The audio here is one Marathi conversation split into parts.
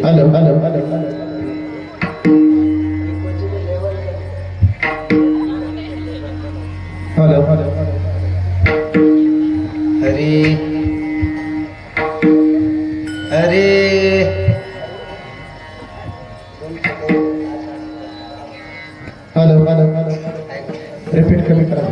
Hello hello hello hello Hare Hare hello hello repeat कमी करा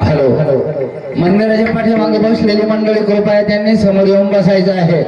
हॅलो मंदिराच्या पाठीमागे बसलेली मंडळी कृपया त्यांनी समोर येऊन बसायचं आहे.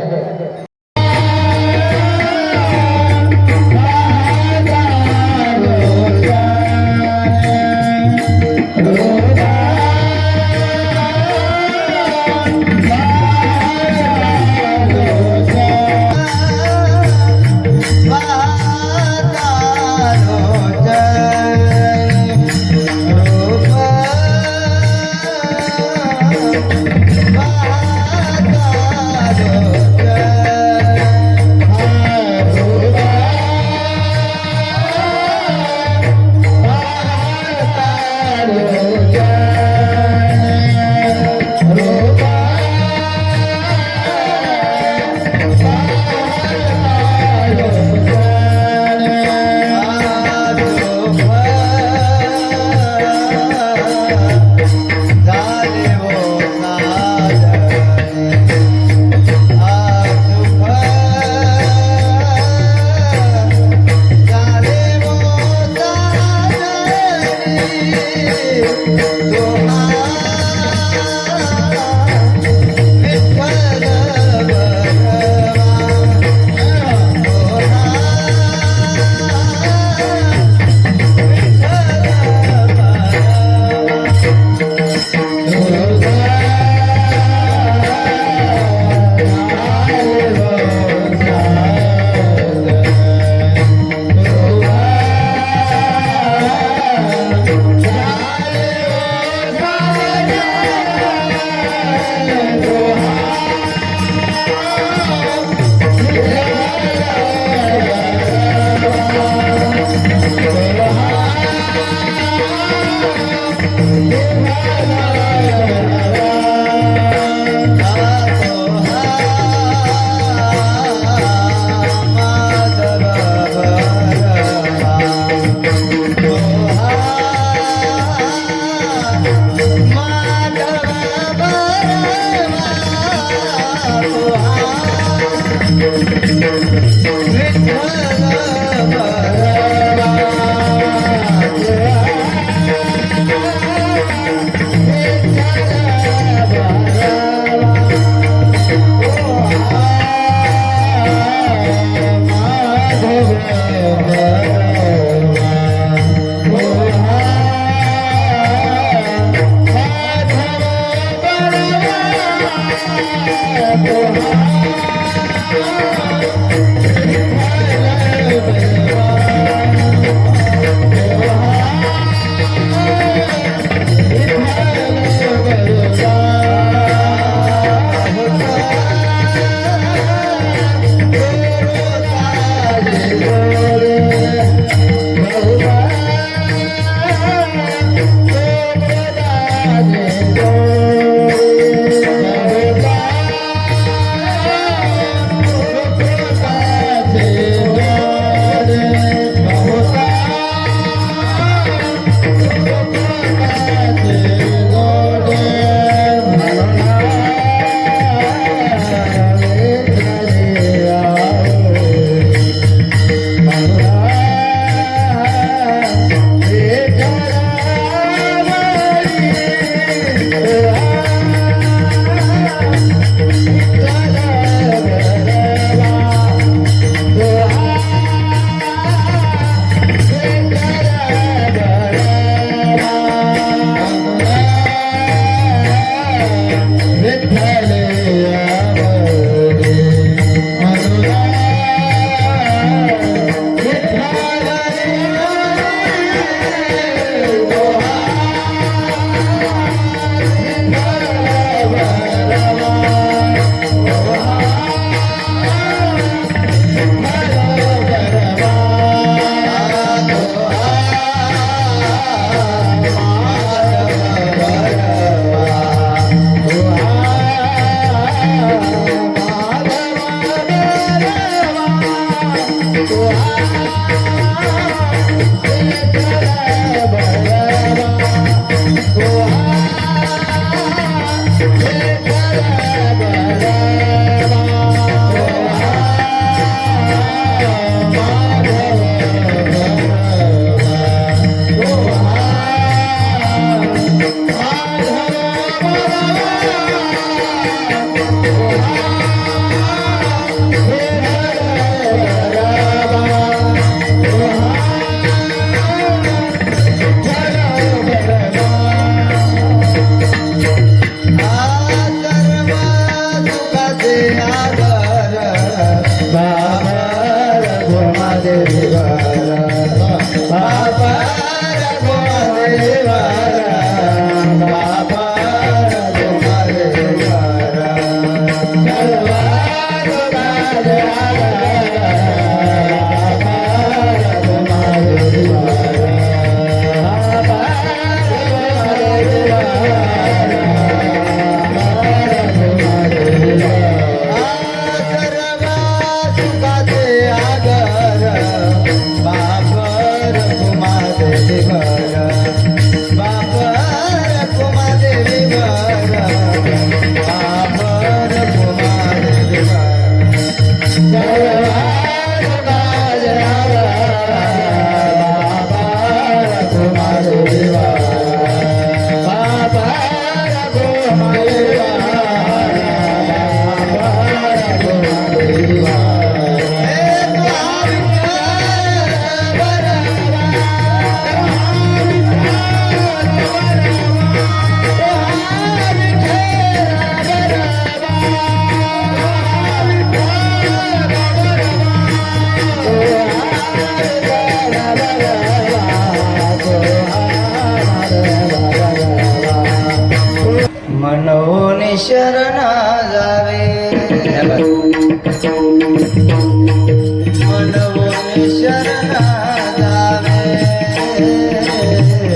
शरण जावे मनवोनी शरण जावे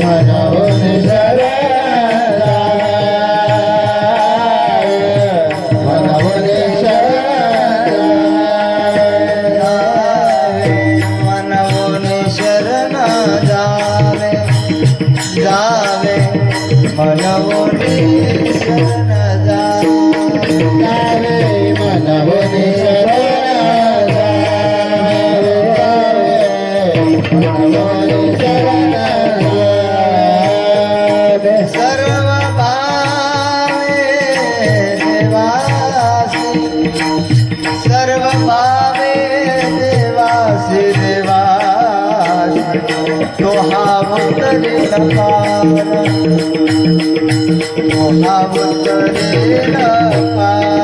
मनवोनी शरण जावे मनवोनी शरण जावे मनवोनी शरण मनवोनी शरण सर्व भावे देवासी सर्व भावे देवासी देवासी तो हा उतरेल पार तो हा उतरेल पार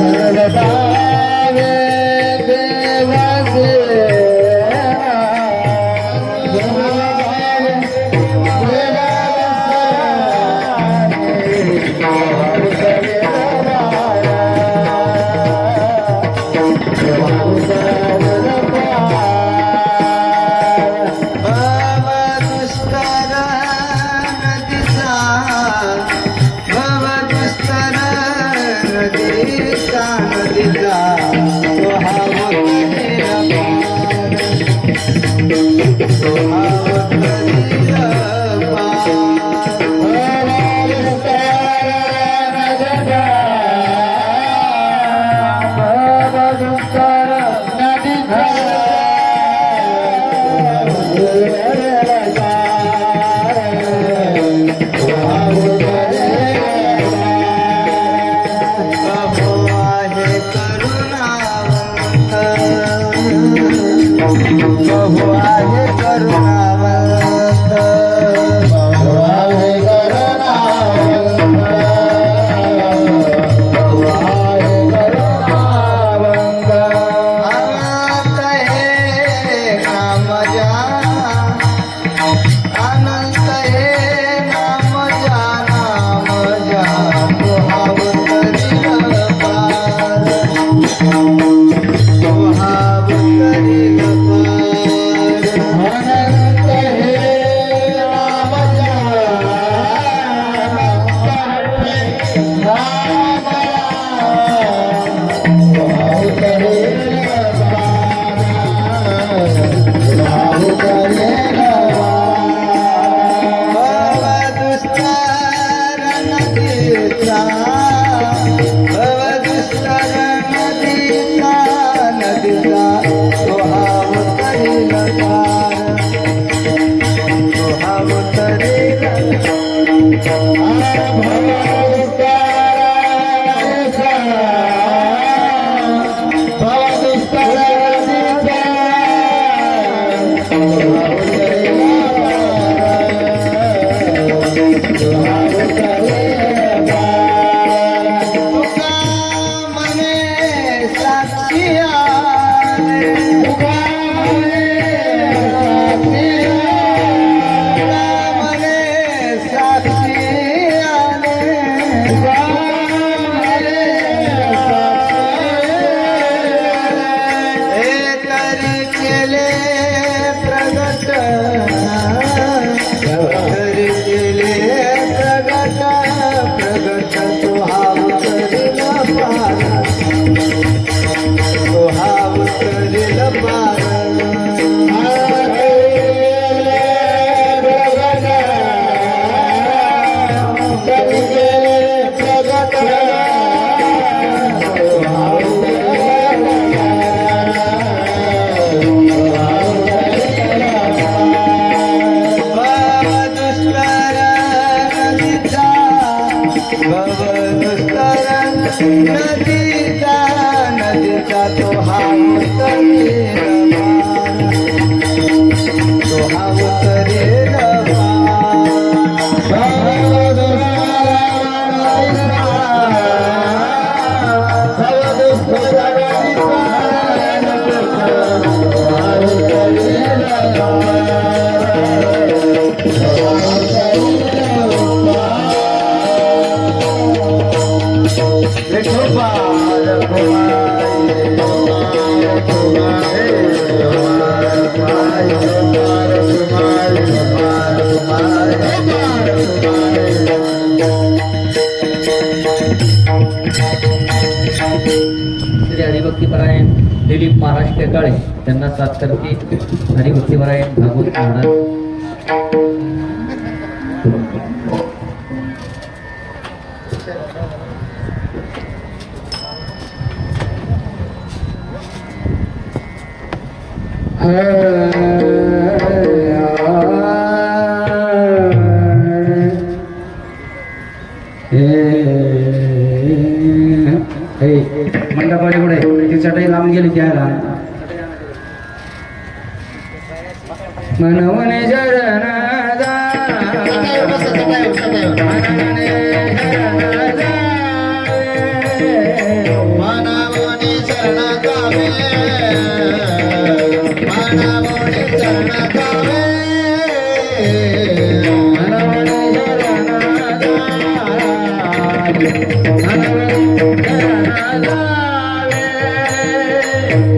सर्व भावे देवासी नदीचा तो हा उतरेल तो हा उतरेल श्री हरिभक्तीपरायण दिलीप महाराज टेकाळे त्यांना साथ करते हरिभक्तीपरायण भागवत महाराज. मंडपाची पुढे ती चटई लावून गेली त्याला मनवने शरण मानवनी शरण गावे मानवनी शरण गावे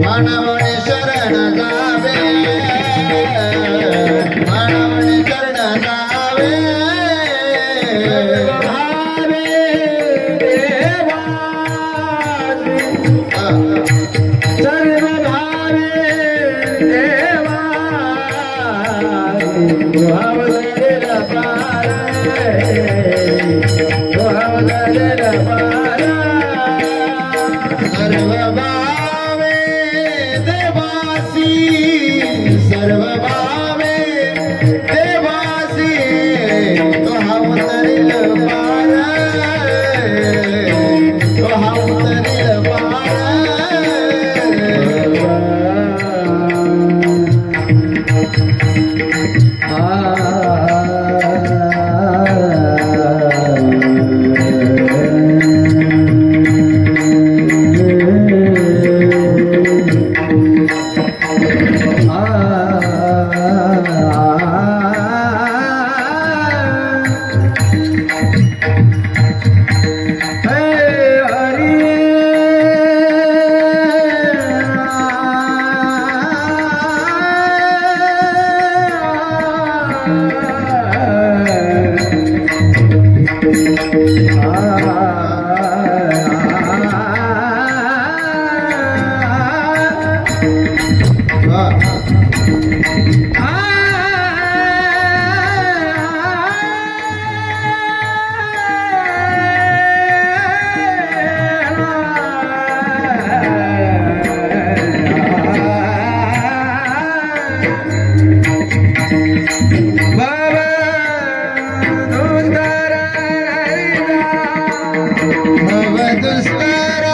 मानवनी शरण गावे मानवनी शरण गावे सर्व भावे देवासी सर्व भावे देवासी तो हा उतरील पार तो हा उतरील पार भवदुस्तर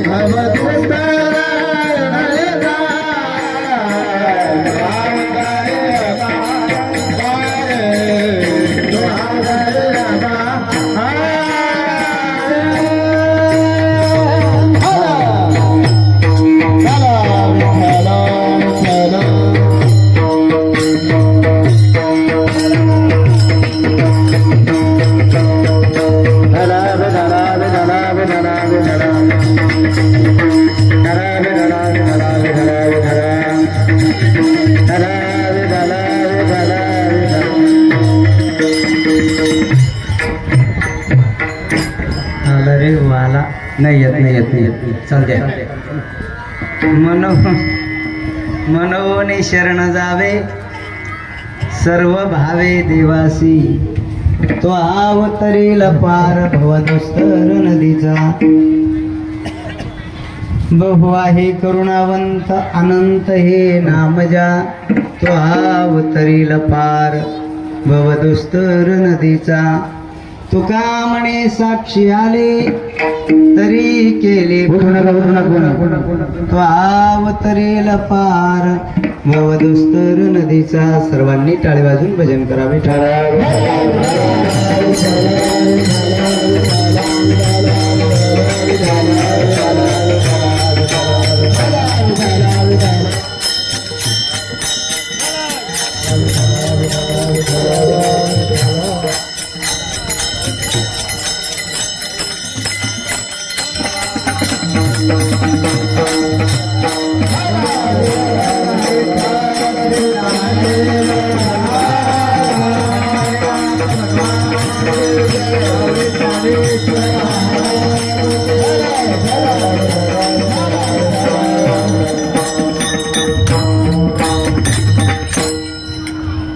भवदुस्तर नाही येत चालते. मनोने शरण जावे सर्व भावे देवासी तो अवतरील पार भवदुस्तर नदीचा. बहु आहे करुणावंत अनंत हे नामजा तो अवतरील पार भवदुस्तर नदीचा. तुका म्हणे साक्षी आले तरी केले तो अवतरेल पार भवदुस्तर नदीचा. सर्वांनी टाळी वाजून भजन करावे.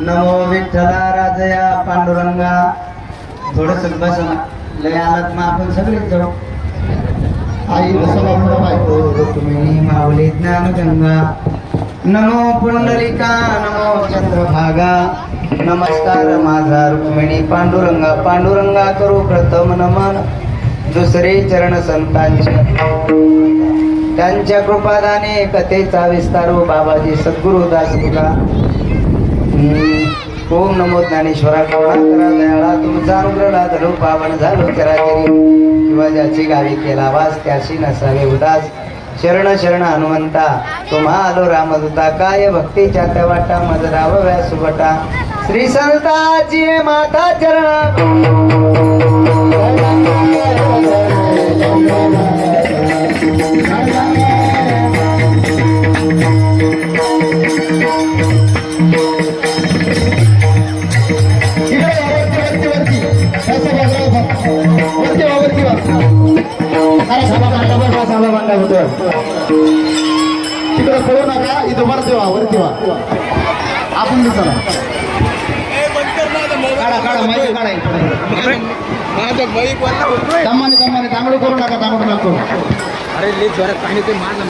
नमो विठ्ठला राजया पांडुरंगा. थोडस बस लय आलात मग आपण सगळेच जाऊ. आई सभा बायको रुक्मिणी माऊली ज्ञानगंगा. नमो पुंडलिका नमो चंद्रभागा. नमस्कार माझा रुक्मिणी पांडुरंगा. पांडुरंगा करू प्रथम नमन दुसरे चरण संतांचे. त्यांच्या कृपादाने कथेचा विस्तारू बाबाजी सद्गुरु दास तुला. ओम नमो ज्ञानेश्वरा. करुणा करा दयाळा तुमचा अनुग्रह धरू पावन झालो चराचरी. किंवा ज्याची गावी केला वास त्याशी नसावे उदास. शरण शरण हनुमंता तुम्हा आलो रामदूता. काय भक्तीच्या त्या वाटा मज राहाव्या सुबटा. श्री संताची माता चरण. तिकडे कळू नका, इथं वरती व्हा. आपण बी चला. काढा माहिती काढा. दमाने चांगलं करू नका.